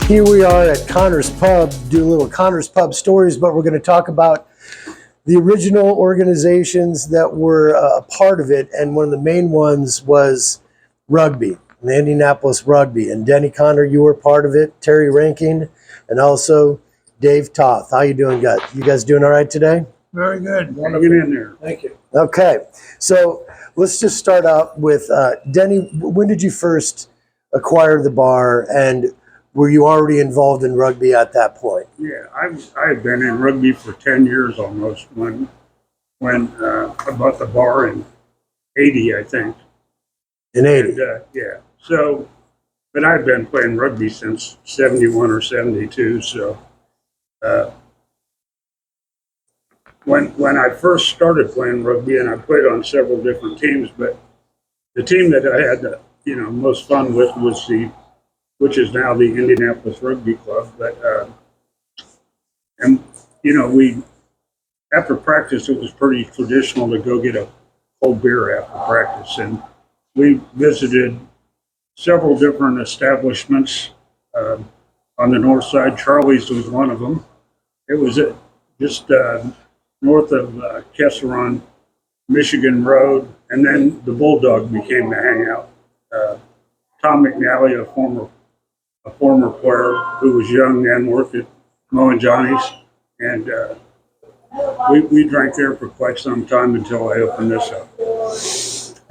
Here we are at Connor's Pub, do a little Connor's Pub stories, but we're going to talk about the original organizations that were a part of it, and one of the main ones was Rugby, the Indianapolis Rugby. And Denny Connor, you were part of it, Terry Rankin, and also Dave Toth. How you doing, guys? You guys doing all right today? Very good. Want to get in there. Thank you. Okay, so let's just start out with Denny. When did you first acquire the bar, and were you already involved in rugby at that point? Yeah, I've been in rugby for 10 years almost when I bought the bar in 80, I think. In 80? And, yeah. So, but I've been playing rugby since 71 or 72. So, when I first started playing rugby, and I played on several different teams, but the team that I had the most fun with was which is now the Indianapolis Rugby Club. But we after practice, it was pretty traditional to go get a cold beer after practice, and we visited several different establishments on the north side. Charlie's was one of them. It was just north of Kessler on Michigan Road, and then the Bulldog became the hangout. Tom McNally, a former player who was young then, worked at Mo and Johnny's, and we drank there for quite some time until I opened this up.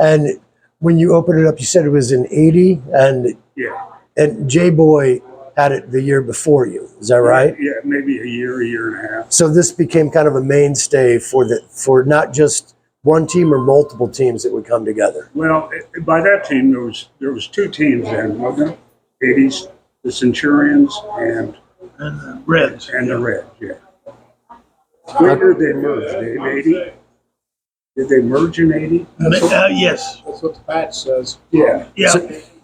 And when you opened it up, you said it was in 80, and Yeah, and J-Boy had it the year before you. Is that right? yeah, maybe a year and a half. So this became kind of a mainstay for not just one team or multiple teams that would come together. Well, by that team there was two teams then, wasn't it? 80s, the Centurions and the Reds. And the Reds, yeah. When did they merge, Dave? 80? Did they merge in 80? Yes. That's what the patch says. Yeah. Yeah.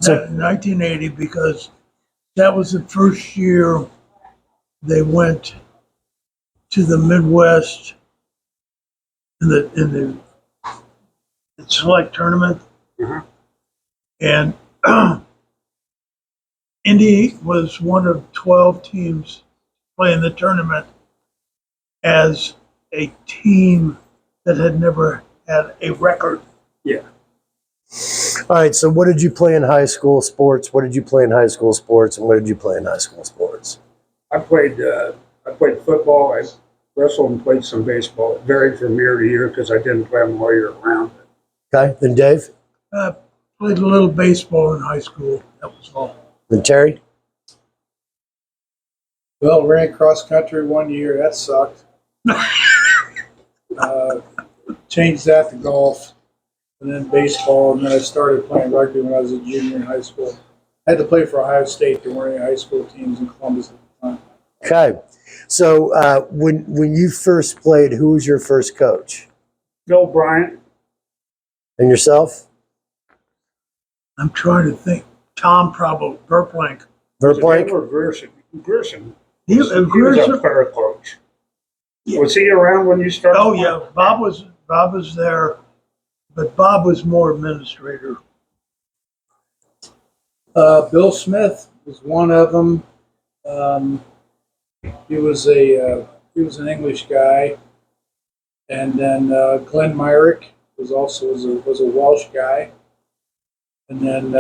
So- 1980, because that was the first year they went to the Midwest in the select tournament, and Indy was one of 12 teams playing the tournament as a team that had never had a record. Yeah. All right, so what did you play in high school sports? What did you play in high school sports, and what did you play in high school sports? I played football. I wrestled and played some baseball. It varied from year to year because I didn't play them all year round. Okay, then Dave, Played a little baseball in high school. That was all. then Terry. Well, ran cross country 1 year. That sucked. Changed that to golf, and then baseball, and then I started playing rugby when I was a junior in high school. I had to play for Ohio State. There weren't any high school teams in Columbus at the time. Okay, so when you first played, who was your first coach? Bill Bryant. And yourself? I'm trying to think. Tom probably, Verplank. Verplank? Or Grierson. He was a player coach. Yeah. Was he around when you started? Oh yeah, Bob was there, but Bob was more administrator. Bill Smith was one of them. He was an English guy, and then Glenn Myrick was a Welsh guy, and then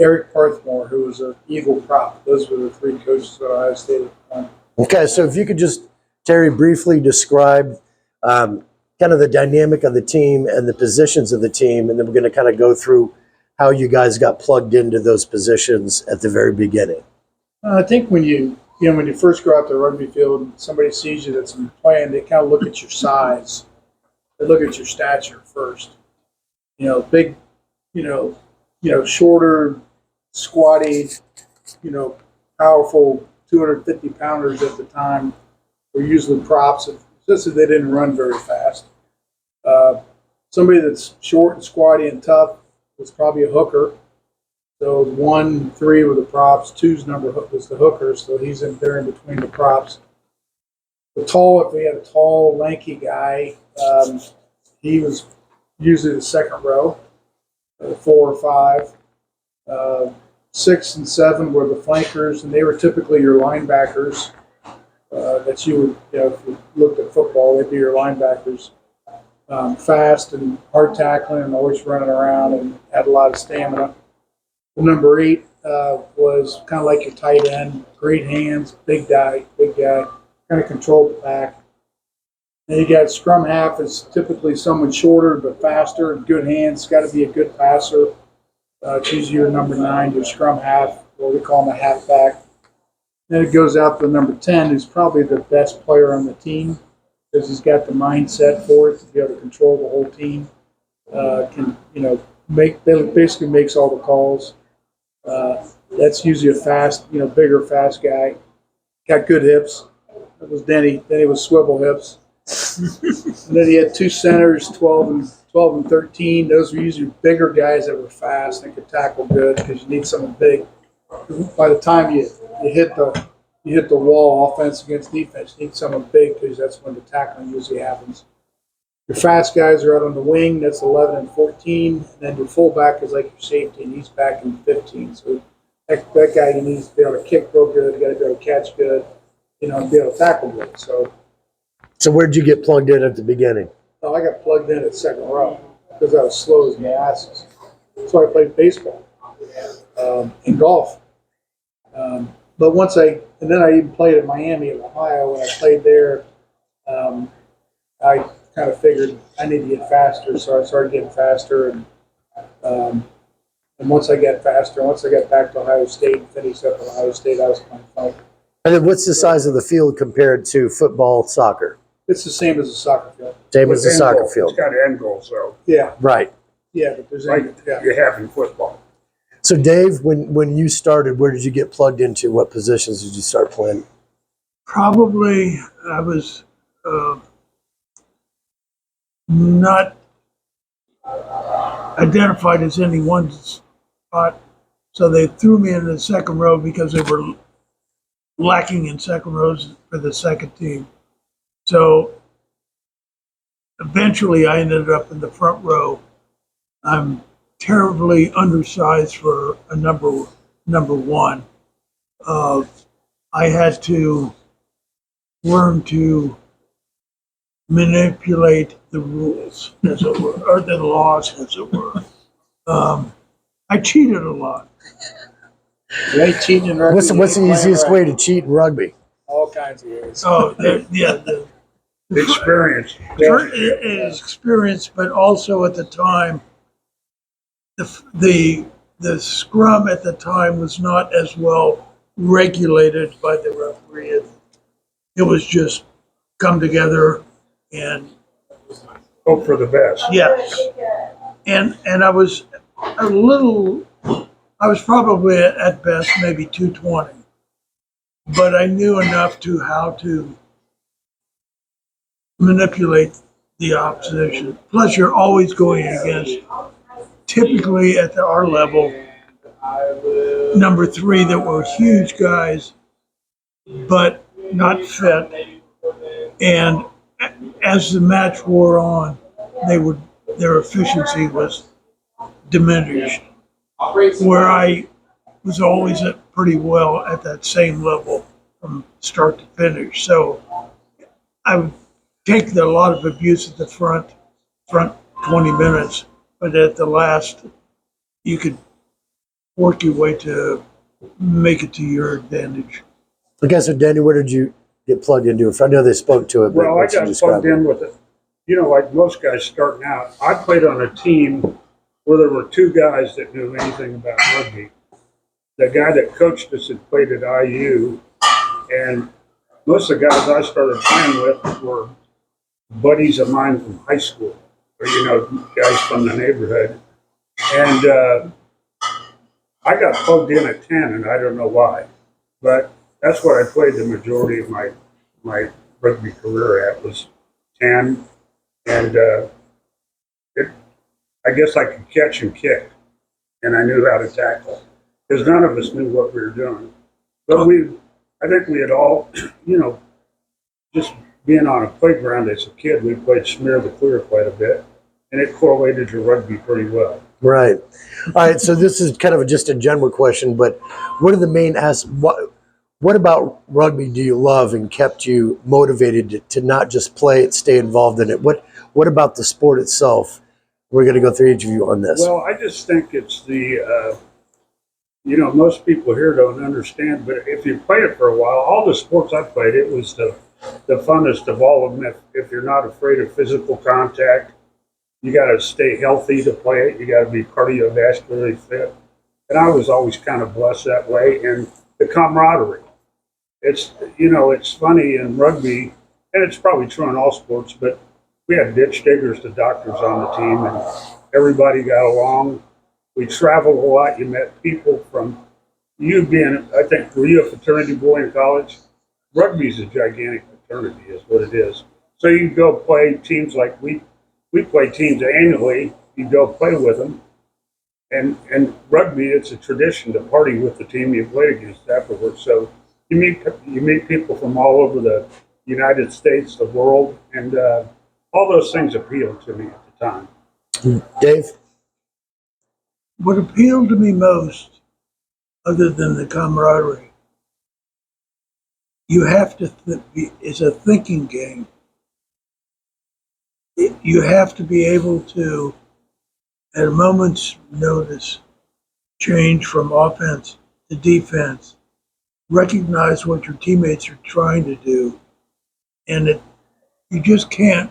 Eric Parthmore, who was an Eagle prop. Those were the three coaches at Ohio State at the time. Okay, so if you could just, Terry, briefly describe kind of the dynamic of the team and the positions of the team, and then we're going to kind of go through how you guys got plugged into those positions at the very beginning. I think when you first go out to the rugby field and somebody sees you that's been playing, they kind of look at your size. They look at your stature first. Big, shorter, squatty, powerful 250 pounders at the time were usually props. Just that they didn't run very fast. Somebody that's short and squatty and tough was probably a hooker. So 1, 3 were the props. 2's number was the hooker, so he's in there in between the props. If we had a tall, lanky guy, he was usually the second row, 4 or 5. 6 and 7 were the flankers, and they were typically your linebackers. That you would, if you looked at football, they'd be your linebackers. Fast and hard tackling and always running around and had a lot of stamina. The number 8 was kind of like your tight end, great hands, big guy, kind of controlled the back. Then you got scrum half is typically someone shorter but faster and good hands. Got to be a good passer. It's usually your number 9, your scrum half, or we call him a halfback. Then it goes out to number 10, who's probably the best player on the team because he's got the mindset for it to be able to control the whole team. Basically makes all the calls. That's usually a fast, bigger, fast guy. Got good hips. That was Denny. Denny was swivel hips. And then he had 2 centers, 12 and 13. Those were usually bigger guys that were fast and could tackle good because you need someone big. By the time you hit the wall, offense against defense, you need someone big because that's when the tackling usually happens. Your fast guys are out on the wing. That's 11 and 14. And then your fullback is like your safety, and he's back in 15. So that guy, he needs to be able to kick real good. You got to be able to catch good, and be able to tackle good. So where'd you get plugged in at the beginning? I got plugged in at second row because I was slow as molasses. So I played baseball and golf. But then I even played at Miami in Ohio. When I played there, I kind of figured I need to get faster, so I started getting faster. And once I got faster, once I got back to Ohio State and finished up at Ohio State, I was kind of fun. And then what's the size of the field compared to football, soccer? It's the same as a soccer field. Same as the soccer field. It's got end goals, though. Yeah, Right. yeah, but there's Like you have in football. So Dave, when you started, where did you get plugged into? What positions did you start playing? Probably I was not identified as any one spot, so they threw me in the second row because they were lacking in second rows for the second team. So eventually I ended up in the front row. I'm terribly undersized for a number 1. I had to learn to manipulate the rules, as it were, or the laws, as it were. I cheated a lot. You ain't cheating in rugby. What's the easiest way to cheat in rugby? All kinds of ways. So the Experience. it is experience, but also at the time, the scrum at the time was not as well regulated by the referee. It was just come together and Hope for the best. yes, and I was I was probably at best maybe 220, but I knew enough to how to manipulate the opposition. Plus, you're always going against, typically at our level, number 3 that were huge guys, but not fit. And as the match wore on, their efficiency was diminished. Where I was always at pretty well at that same level from start to finish. So I would take a lot of abuse at the front 20 minutes, but at the last, you could work your way to make it to your advantage. Okay, so Danny, where did you get plugged into? I know they spoke to it, but Well, I what's you got describe plugged it? in with it. Like most guys starting out, I played on a team where there were 2 guys that knew anything about rugby. The guy that coached us had played at IU, and most of the guys I started playing with were buddies of mine from high school, or guys from the neighborhood. And I got plugged in at 10, and I don't know why, but that's what I played the majority of my rugby career at, was 10, and I guess I could catch and kick, and I knew how to tackle, because none of us knew what we were doing. But I think we had all, just being on a playground as a kid, we played smear the clear quite a bit. and it correlated to rugby pretty well. Right. All right. So this is kind of just a general question, but what are the main what about rugby do you love and kept you motivated to not just play it, stay involved in it? What about the sport itself? We're going to go through each of you on this. Well, I just think it's most people here don't understand, but if you play it for a while, all the sports I played, it was the funnest of all of them. If you're not afraid of physical contact, you got to stay healthy to play it. You got to be cardiovascularly fit. And I was always kind of blessed that way. And the camaraderie. It's funny in rugby, and it's probably true in all sports, but we had ditch diggers to doctors on the team, and everybody got along. We traveled a lot. You met people from I think, were you a fraternity boy in college? Rugby's a gigantic fraternity, is what it is. So you go play teams like we play teams annually. You go play with them. And rugby, it's a tradition to party with the team you played against afterwards. So you meet people from all over the United States, the world, and all those things appealed to me at the time. Dave? What appealed to me most, other than the camaraderie, you have to it's a thinking game. You have to be able to, at a moment's notice, change from offense to defense, recognize what your teammates are trying to do, and you just can't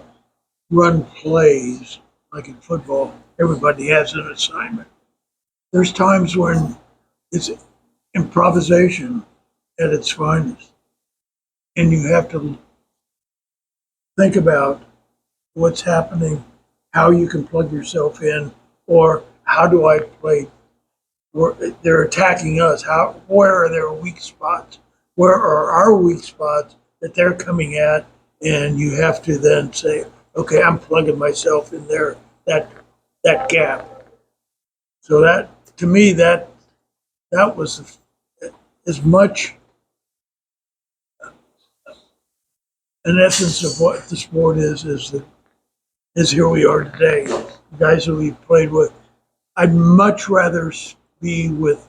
run plays like in football. Everybody has an assignment. There's times when it's improvisation at its finest, and you have to think about what's happening, how you can plug yourself in, or how do I play? They're attacking us. Where are their weak spots? Where are our weak spots that they're coming at? And you have to then say, okay, I'm plugging myself in there, that gap. So that, to me, that was as much an essence of what the sport is as here we are today. The guys that we played with, I'd much rather be with,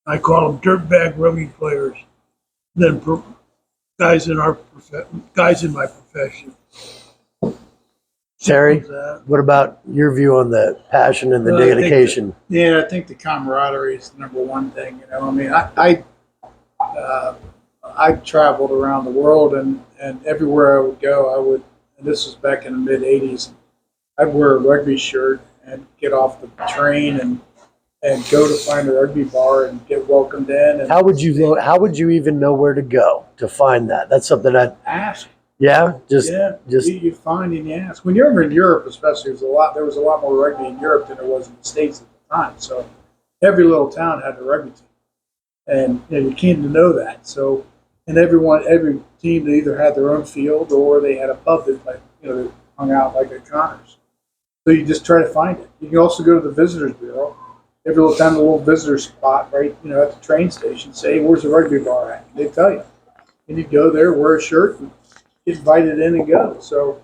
I call them dirtbag rugby players, than guys in my profession. Terry, That. what about your view on the passion and the dedication? I think the camaraderie is the number one thing. I mean, I traveled around the world, and everywhere I would go, and this was back in the mid '80s. I'd wear a rugby shirt and get off the train and go to find a rugby bar and get welcomed in. And How would you even know where to go to find that? That's something I'd ask? just You find and you ask. When you're over in Europe, especially, there was a lot more rugby in Europe than there was in the States at the time. So every little town had a rugby team, and you came to know that. So, and every team they either had their own field or they had a pub that they hung out like at Connors. So you just try to find it. You can also go to the visitors bureau. Every little time, a little visitor spot, right? At the train station. Say, hey, where's the rugby bar at? And they tell you, and you go there, wear a shirt, and get invited in and go. So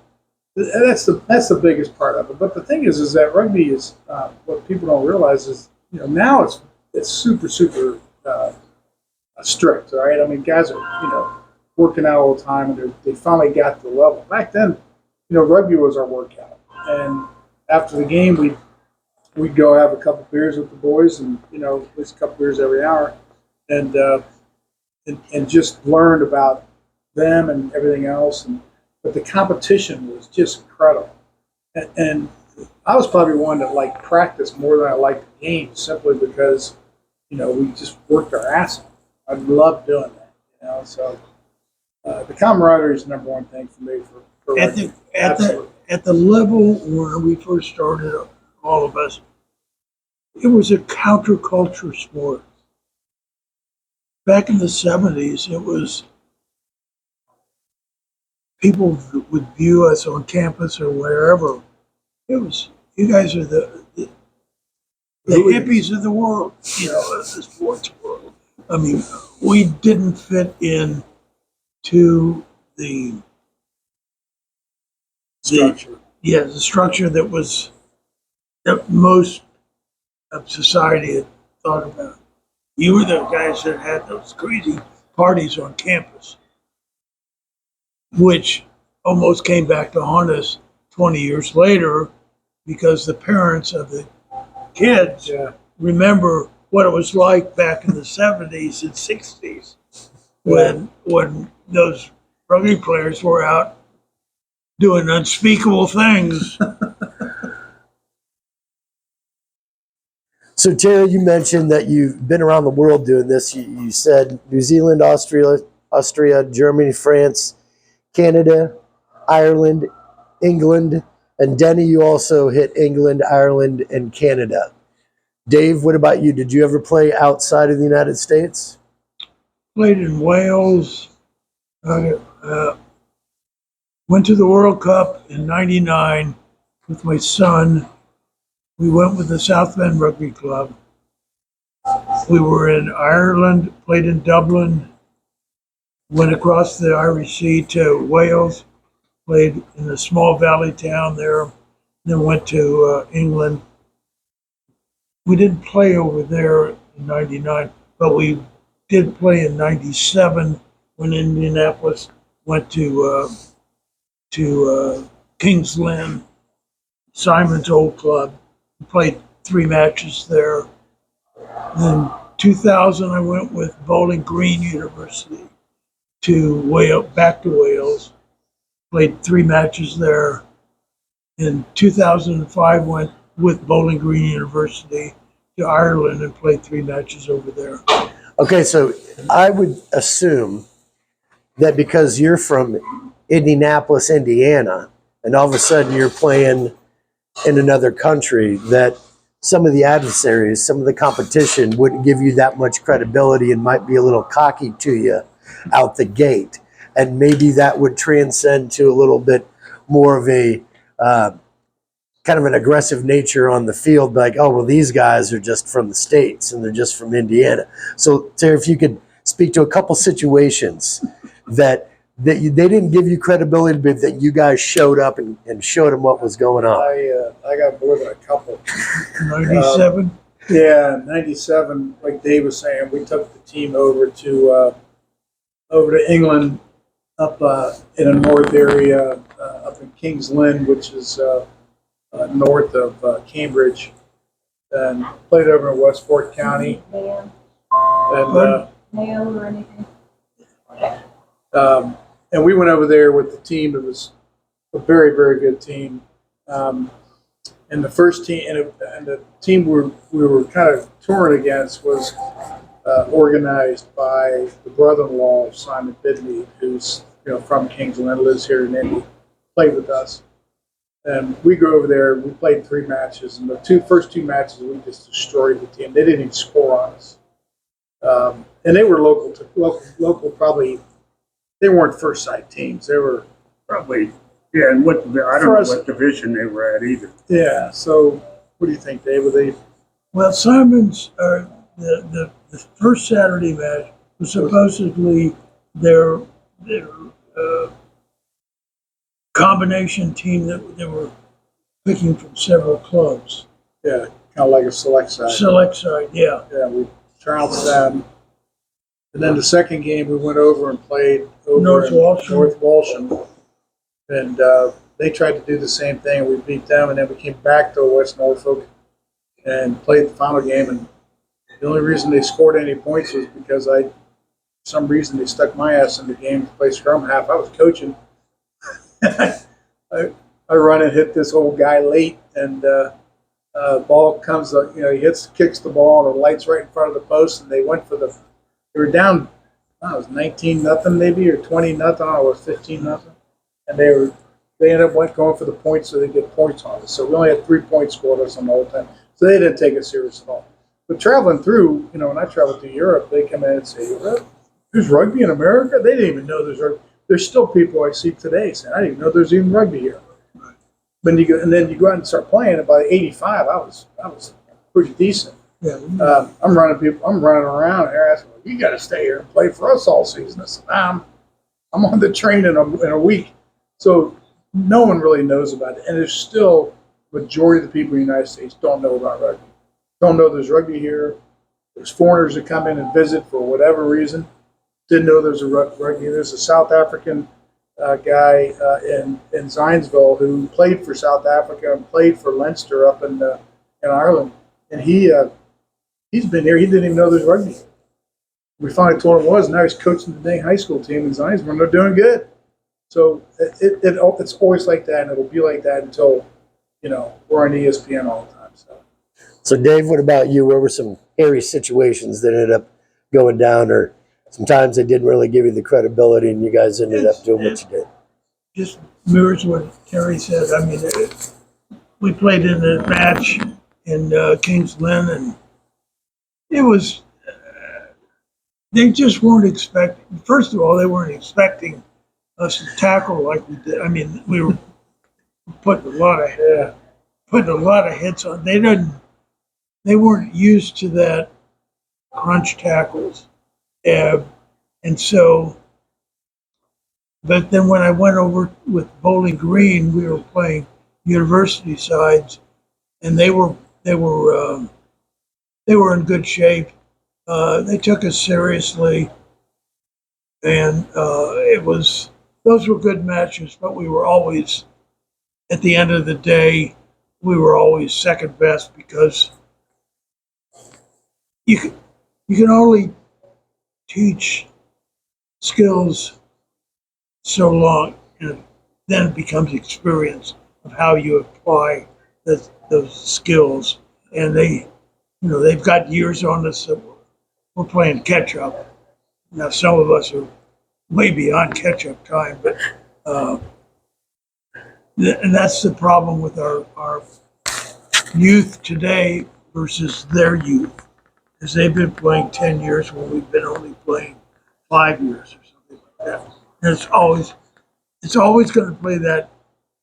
that's the biggest part of it. But the thing is that rugby is what people don't realize is now it's super strict. All right, I mean guys are working out all the time, and they finally got to the level. Back then, rugby was our workout, and after the game we'd go have a couple beers with the boys, and at least a couple beers every hour, and just learned about them and everything else. But the competition was just incredible, and I was probably one that liked practice more than I liked the game, simply because we just worked our ass off. I loved doing that. So the camaraderie is the number one thing for me for at the level where we first started, all of us, it was a counterculture sport. Back in the 70s, it was people would view us on campus or wherever. It was, you guys are the hippies of the world, of the sports world. I mean, we didn't fit in to the structure. yeah, the structure that most of society had thought about. You were the guys that had those crazy parties on campus, which almost came back to haunt us 20 years later because the parents of the kids remember what it was like back in the 70s and 60s when those rugby players were out doing unspeakable things. So, Terry, you mentioned that you've been around the world doing this. You said New Zealand, Austria, Germany, France, Canada, Ireland, England, and Denny, you also hit England, Ireland, and Canada. Dave, what about you? Did you ever play outside of the United States? Played in Wales, went to the World Cup in '99 with my son. We went with the South End Rugby Club. We were in Ireland, played in Dublin, went across the Irish Sea to Wales, played in a small valley town there, then went to England. We didn't play over there in '99, but we did play in '97 when Indianapolis went to King's Lynn, Simon's old club. We played 3 matches there. Then 2000, I went with Bowling Green University to Wales, back to Wales. Played 3 matches there. In 2005, went with Bowling Green University to Ireland and played 3 matches over there. Okay, so I would assume that because you're from Indianapolis, Indiana, and all of a sudden you're playing in another country, that some of the adversaries, some of the competition wouldn't give you that much credibility and might be a little cocky to you out the gate. And maybe that would transcend to a little bit more of a kind of an aggressive nature on the field, like, oh, well, these guys are just from the States and they're just from Indiana. So, Terry, if you could speak to a couple situations that they didn't give you credibility, but that you guys showed up and showed them what was going on. I got more than a couple. '97? Yeah, '97, like Dave was saying, we took the team over to England, up in a north area, up in King's Lynn, which is north of Cambridge, and played over in Westport County. And Mayo or anything? and we went over there with the team. It was a very, very good team. And the first team, and the team we were kind of touring against was organized by the brother-in-law of Simon Bidney, who's from Kingsland, lives here in Indy, played with us. And we go over there. We played 3 matches, and the first two matches we just destroyed the team. They didn't even score on us, and they were local. Probably they weren't first side teams. They were Probably, yeah, and I don't know what division they were at either. yeah. So what do you think, Dave? Were they? Well, Simon's, the first Saturday match was supposedly their combination team that they were picking from several clubs. Yeah, kind of like a select side. Select side, yeah. Yeah, we trounced them. And then the second game, we went over and played over North in Walsham. North Walsham. And they tried to do the same thing, and we beat them. And then we came back to West Norfolk and played the final game. And the only reason they scored any points was because for some reason, they stuck my ass in the game to play scrum half. I was coaching. I run and hit this old guy late, and ball comes, he kicks the ball, and the light's right in front of the post, and they were down, it was 19-0 maybe, or 20-0, I don't know, it was 15-0, and they ended up going for the points so they get points on us. So we only had 3 points scored us on the whole time, so they didn't take it serious at all. But traveling through, when I traveled through Europe, they come in and say, "There's rugby in America?" They didn't even know there's rugby. There's still people I see today saying, "I didn't even know there's even rugby here." Then you go out and start playing. And by '85, I was pretty decent. Yeah. I'm running around here asking, "You got to stay here and play for us all season." I said, "I'm on the train in a week." So no one really knows about it. And there's still, majority of the people in the United States don't know about rugby. Don't know there's rugby here. There's foreigners that come in and visit for whatever reason. Didn't know there's a rugby. There's a South African guy in Zionsville who played for South Africa and played for Leinster up in Ireland. And he's been here. He didn't even know there's rugby. We finally told him it was. Now he's coaching the dang high school team in Zionsville, and they're doing good. So it's always like that, and it'll be like that until, we're on ESPN all the time. So Dave, what about you? Where were some hairy situations that ended up going down, or sometimes they didn't really give you the credibility and you guys ended up doing what you did? Just mirrors what Terry said. I mean, we played in a match in Kings Lynn, and it was, they just weren't expecting, first of all, they weren't expecting us to tackle like we did. I mean, we were putting a lot of hits on. They weren't used to that crunch tackles. And so, but then when I went over with Bowling Green, we were playing university sides, and they were in good shape. They took us seriously, and those were good matches. But we were always, at the end of the day, we were always second best because you can only teach skills so long, and then it becomes experience of how you apply those skills. And they've got years on us, so we're playing catch up. Now some of us are way beyond catch up time, but and that's the problem with our youth today versus their youth, is they've been playing 10 years when we've been only playing 5 years or something like that. And it's always going to play that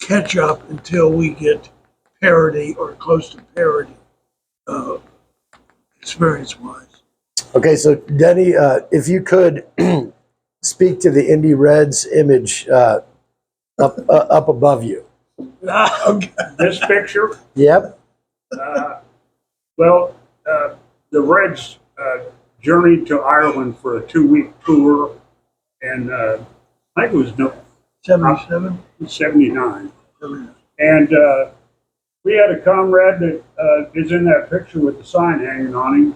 catch up until we get parity or close to parity, experience wise. Okay, so Denny, if you could speak to the Indy Reds image up above you. Okay. This picture, Yep. well, the Reds journeyed to Ireland for a 2-week tour, and I think it was 77? 79. And we had a comrade that is in that picture with the sign hanging on him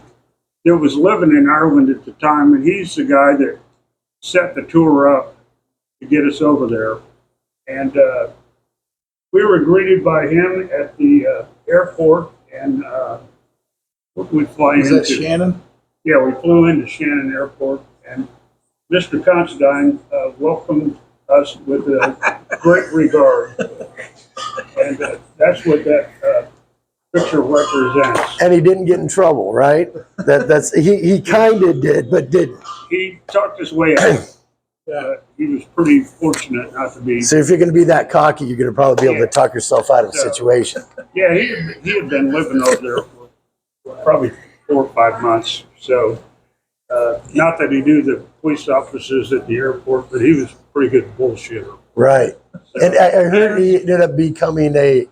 that was living in Ireland at the time, and he's the guy that set the tour up to get us over there. And we were greeted by him at the airport, and we fly Is into that Shannon? Yeah, we flew into Shannon Airport, and Mr. Considine welcomed us with a great regard, and that's what that picture represents. And he didn't get in trouble, right? That's he kind of did, but didn't. He talked his way out. He was pretty fortunate not to be. So if you're going to be that cocky, you're going to probably be able to talk yourself out of a situation. Yeah, he had been living over there for probably 4 or 5 months. So, not that he knew the police officers at the airport, but he was a pretty good bullshitter. Right. And I heard he ended up becoming a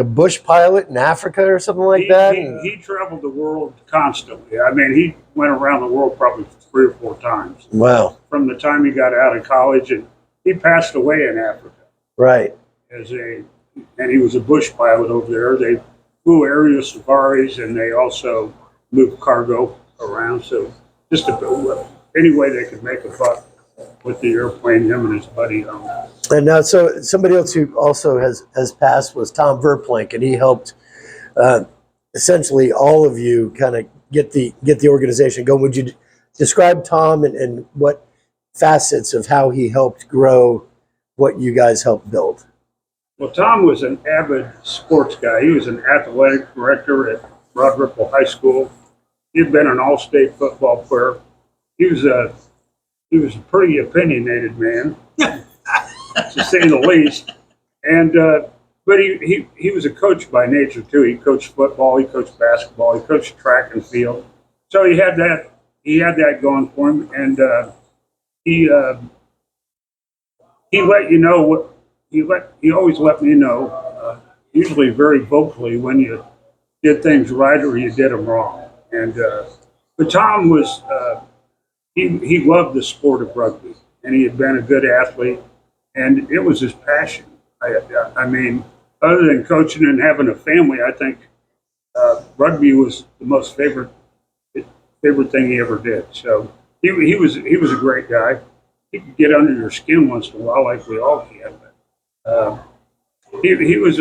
bush pilot in Africa or something like that. He traveled the world constantly. I mean, he went around the world probably 3 or 4 times. Wow. From the time he got out of college, and he passed away in Africa. Right. And he was a bush pilot over there. They flew aerial safaris, and they also moved cargo around. So just any way they could make a buck with the airplane, him and his buddy owned. And now, so somebody else who also has passed was Tom Verplank, and he helped essentially all of you kind of get the organization going. Would you describe Tom and what facets of how he helped grow what you guys helped build? Well, Tom was an avid sports guy. He was an athletic director at Rod Ripple High School. He'd been an all-state football player. He was a pretty opinionated man, to say the least. And but he was a coach by nature too. He coached football, he coached basketball, he coached track and field. So he had that going for him, and he let you know what he always let me know, usually very vocally, when you did things right or you did them wrong. And but Tom was he loved the sport of rugby, and he had been a good athlete, and it was his passion. I mean, other than coaching and having a family, I think rugby was the most favorite thing he ever did. So he was a great guy. He could get under your skin once in a while, like we all can. But he was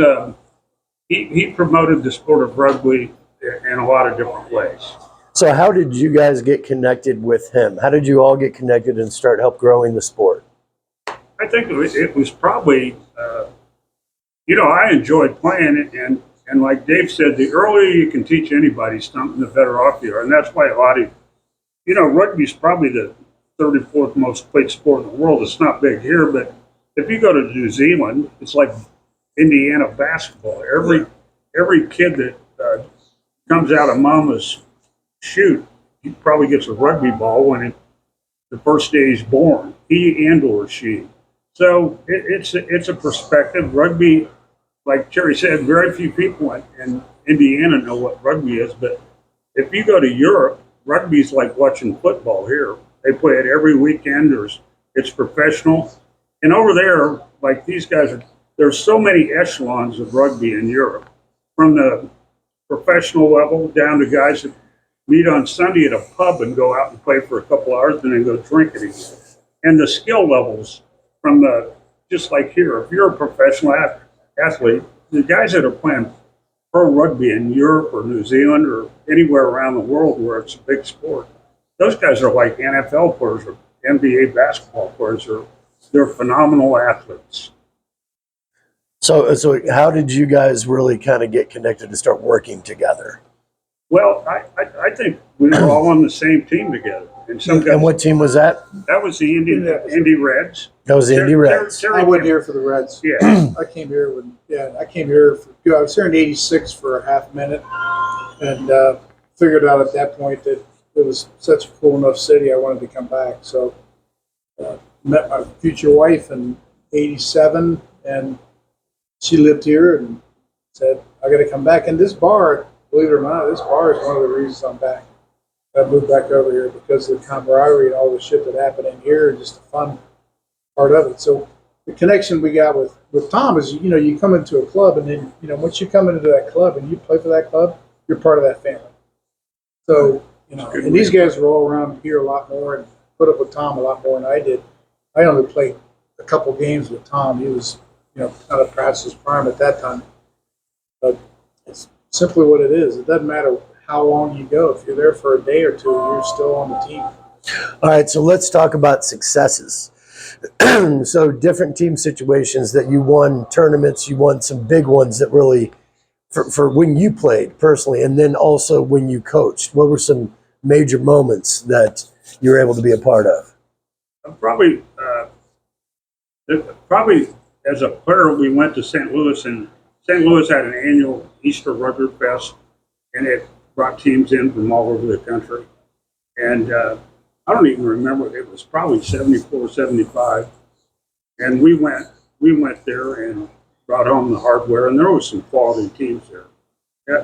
he promoted the sport of rugby in a lot of different ways. So how did you guys get connected with him? How did you all get connected and start help growing the sport? I think it was probably, I enjoyed playing it, and like Dave said, the earlier you can teach anybody something, the better off you are. And that's why a lot of, rugby is probably the 34th most played sport in the world. It's not big here, but if you go to New Zealand, it's like Indiana basketball. Every kid that comes out of mama's chute, he probably gets a rugby ball the first day he's born, he and or she. So it's a perspective. Rugby, like Terry said, very few people in Indiana know what rugby is. But if you go to Europe, rugby is like watching football here. They play it every weekend. It's professional. And over there, like these guys, there's so many echelons of rugby in Europe, from the professional level down to guys that meet on Sunday at a pub and go out and play for a couple hours and then go drink it again. And the skill levels from just like here, if you're a professional athlete, the guys that are playing pro rugby in Europe or New Zealand or anywhere around the world where it's a big sport, those guys are like NFL players or NBA basketball players. They're phenomenal athletes. So how did you guys really kind of get connected to start working together? Well, I think we were all on the same team together. And what team was that? That was the Indy Reds. That was the Indy Reds. I went here for the Reds. Yeah. I came here I was here in '86 for a half minute, and figured out at that point that it was such a cool enough city I wanted to come back. So met my future wife in '87, and she lived here and said, I got to come back. And this bar, believe it or not, this bar is one of the reasons I'm back. I moved back over here because of the camaraderie and all the shit that happened in here, and just the fun part of it. So the connection we got with Tom is, you come into a club, and then, once you come into that club and you play for that club, you're part of that family. So, and these guys were all around here a lot more and put up with Tom a lot more than I did. I only played a couple games with Tom. He was, kind of past his prime at that time. But it's simply what it is. It doesn't matter how long you go. If you're there for a day or two, you're still on the team. All right, so let's talk about successes. So different team situations that you won tournaments, you won some big ones that really, for when you played personally, and then also when you coached. What were some major moments that you were able to be a part of? Probably as a player, we went to St. Louis, and St. Louis had an annual Easter Rugby Fest, and it brought teams in from all over the country. And I don't even remember, it was probably 74, 75. And we went there and brought home the hardware, and there was some quality teams there.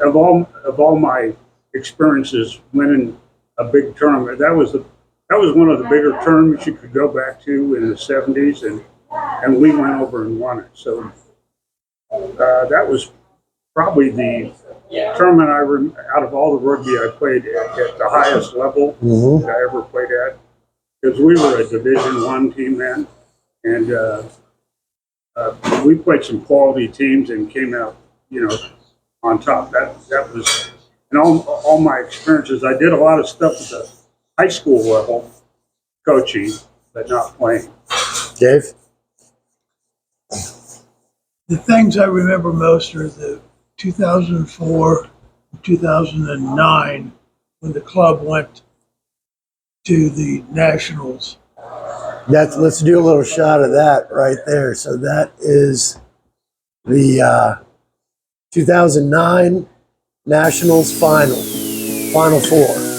Of all my experiences winning a big tournament, that was one of the bigger tournaments you could go back to in the 70s, and we went over and won it. So that was probably the tournament out of all the rugby I played at the highest level that I ever played at, because we were a Division I team then, and we played some quality teams and came out, on top. That was, and all my experiences. I did a lot of stuff at the high school level, coaching, but not playing. Dave? The things I remember most are the 2004, 2009, when the club went to the Nationals. Let's do a little shot of that right there. So that is the 2009 Nationals Final Four.